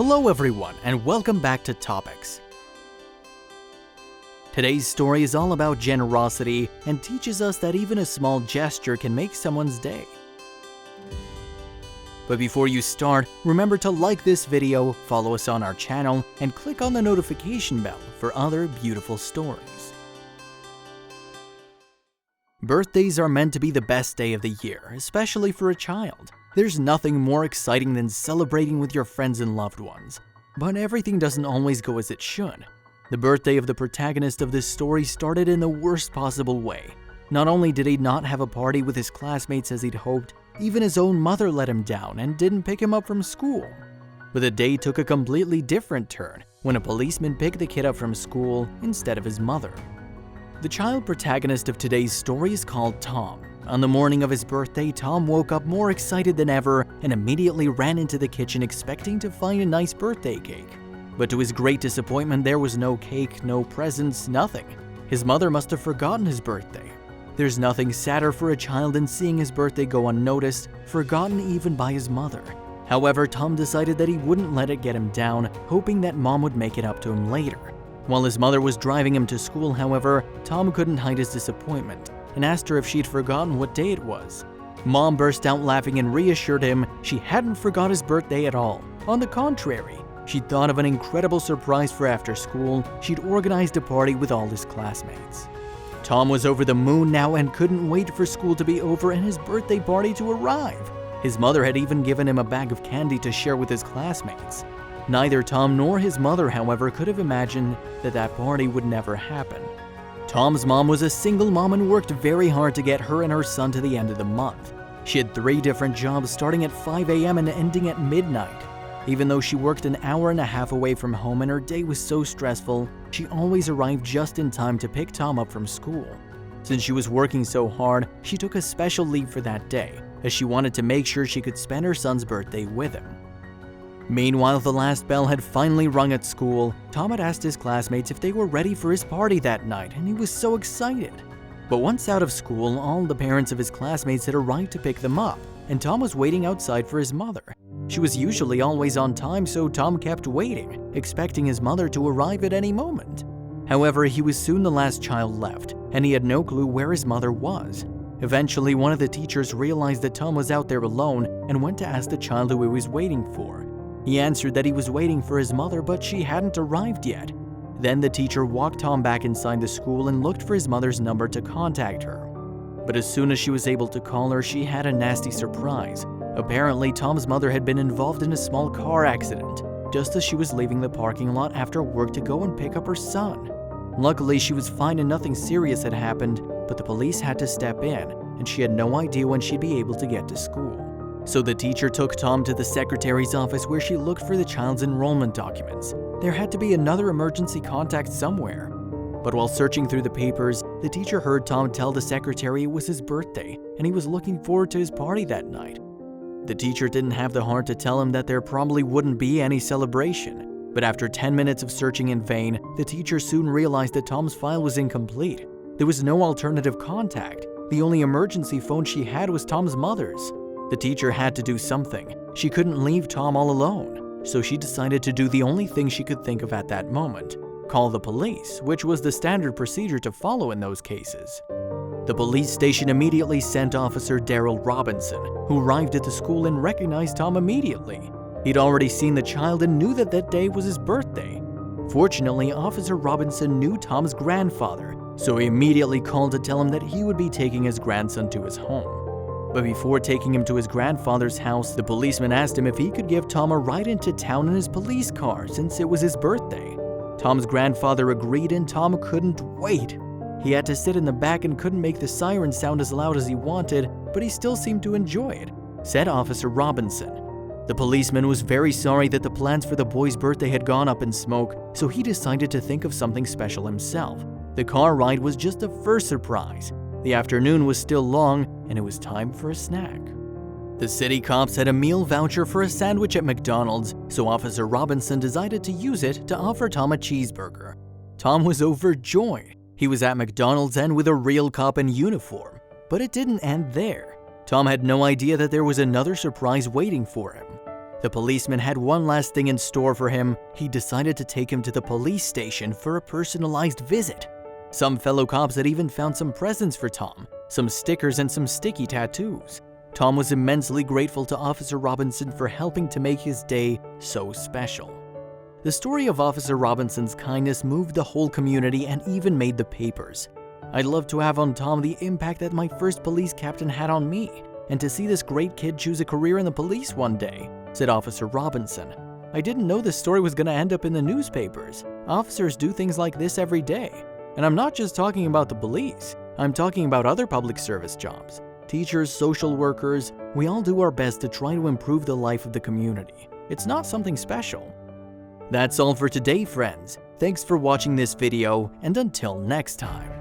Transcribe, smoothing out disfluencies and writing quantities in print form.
Hello everyone, and welcome back to Topics. Today's story is all about generosity and teaches us that even a small gesture can make someone's day. But before you start, remember to like this video, follow us on our channel, and click on the notification bell for other beautiful stories. Birthdays are meant to be the best day of the year, especially for a child. There's nothing more exciting than celebrating with your friends and loved ones. But everything doesn't always go as it should. The birthday of the protagonist of this story started in the worst possible way. Not only did he not have a party with his classmates as he'd hoped, even his own mother let him down and didn't pick him up from school. But the day took a completely different turn when a policeman picked the kid up from school instead of his mother. The child protagonist of today's story is called Tom. On the morning of his birthday, Tom woke up more excited than ever and immediately ran into the kitchen expecting to find a nice birthday cake. But to his great disappointment, there was no cake, no presents, nothing. His mother must have forgotten his birthday. There's nothing sadder for a child than seeing his birthday go unnoticed, forgotten even by his mother. However, Tom decided that he wouldn't let it get him down, hoping that mom would make it up to him later. While his mother was driving him to school, however, Tom couldn't hide his disappointment and asked her if she'd forgotten what day it was. Mom burst out laughing and reassured him she hadn't forgot his birthday at all. On the contrary, she'd thought of an incredible surprise for after school. She'd organized a party with all his classmates. Tom was over the moon now and couldn't wait for school to be over and his birthday party to arrive. His mother had even given him a bag of candy to share with his classmates. Neither Tom nor his mother, however, could have imagined that party would never happen. Tom's mom was a single mom and worked very hard to get her and her son to the end of the month. She had 3 different jobs starting at 5 a.m. and ending at midnight. Even though she worked an hour and a half away from home and her day was so stressful, she always arrived just in time to pick Tom up from school. Since she was working so hard, she took a special leave for that day, as she wanted to make sure she could spend her son's birthday with him. Meanwhile, the last bell had finally rung at school. Tom had asked his classmates if they were ready for his party that night, and he was so excited. But once out of school, all the parents of his classmates had arrived to pick them up, and Tom was waiting outside for his mother. She was usually always on time, so Tom kept waiting, expecting his mother to arrive at any moment. However, he was soon the last child left, and he had no clue where his mother was. Eventually, one of the teachers realized that Tom was out there alone and went to ask the child who he was waiting for. He answered that he was waiting for his mother, but she hadn't arrived yet. Then the teacher walked Tom back inside the school and looked for his mother's number to contact her. But as soon as she was able to call her, she had a nasty surprise. Apparently, Tom's mother had been involved in a small car accident, just as she was leaving the parking lot after work to go and pick up her son. Luckily, she was fine and nothing serious had happened, but the police had to step in, and she had no idea when she'd be able to get to school. So the teacher took Tom to the secretary's office where she looked for the child's enrollment documents. There had to be another emergency contact somewhere. But while searching through the papers, the teacher heard Tom tell the secretary it was his birthday and he was looking forward to his party that night. The teacher didn't have the heart to tell him that there probably wouldn't be any celebration. But after 10 minutes of searching in vain, the teacher soon realized that Tom's file was incomplete. There was no alternative contact. The only emergency phone she had was Tom's mother's. The teacher had to do something. She couldn't leave Tom all alone, so she decided to do the only thing she could think of at that moment: call the police, which was the standard procedure to follow in those cases. The police station immediately sent Officer Daryl Robinson, who arrived at the school and recognized Tom immediately. He'd already seen the child and knew that day was his birthday. Fortunately, Officer Robinson knew Tom's grandfather, so he immediately called to tell him that he would be taking his grandson to his home. But before taking him to his grandfather's house, the policeman asked him if he could give Tom a ride into town in his police car since it was his birthday. Tom's grandfather agreed and Tom couldn't wait. He had to sit in the back and couldn't make the siren sound as loud as he wanted, but he still seemed to enjoy it, said Officer Robinson. The policeman was very sorry that the plans for the boy's birthday had gone up in smoke, so he decided to think of something special himself. The car ride was just a first surprise. The afternoon was still long, and it was time for a snack. The city cops had a meal voucher for a sandwich at McDonald's, so Officer Robinson decided to use it to offer Tom a cheeseburger. Tom was overjoyed. He was at McDonald's and with a real cop in uniform. But it didn't end there. Tom had no idea that there was another surprise waiting for him. The policeman had one last thing in store for him. He decided to take him to the police station for a personalized visit. Some fellow cops had even found some presents for Tom, some stickers and some sticky tattoos. Tom was immensely grateful to Officer Robinson for helping to make his day so special. The story of Officer Robinson's kindness moved the whole community and even made the papers. I'd love to have on Tom the impact that my first police captain had on me, and to see this great kid choose a career in the police one day, said Officer Robinson. I didn't know this story was going to end up in the newspapers. Officers do things like this every day. And I'm not just talking about the police. I'm talking about other public service jobs. Teachers, social workers, we all do our best to try to improve the life of the community. It's not something special. That's all for today, friends. Thanks for watching this video, and until next time.